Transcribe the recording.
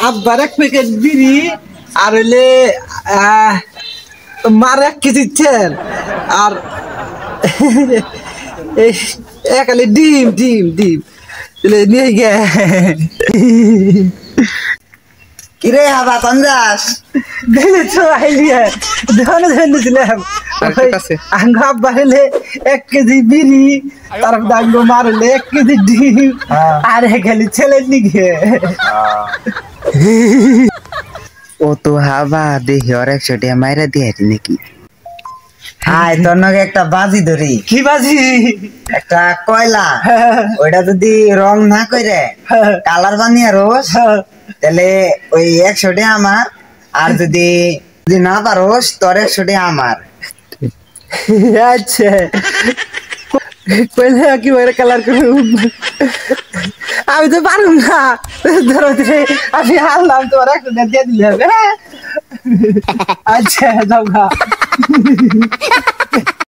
আব্বার এক প্যাকেট বিড়ি আর হইলে মার 1 কেজি তেল আর একালে ডিম ডিম ডিম নিয়ে গে কিরে হাবা কন্দাস দেখেছো আইলিয়া ধনে ধনে দিলাম আঙ্গা বাড়লে 1 কেজি বিড়ি তার দাঙ্গো মারলে 1 কেজি ডিম আর একালে ছেলে নিগে ও তো হাবা দেখি আর 100 টাকা মাইরা দিয়ে নাকি হাই তোর নাকি একটা বাজি ধরি কি বাজি একটা কয়লা ওইটা যদি রং না কইরে কালার বানিয়ে রোজ তাহলে ওই 100 টাকা আমার আর যদি না পারোস তোর 100 টাকা আমার আচ্ছা কইলে কি ওরে কালার করে আমি তো পারুম না ধরো আমি হারলাম তোর 100 টাকা দিয়ে দিলে হবে আচ্ছা যাও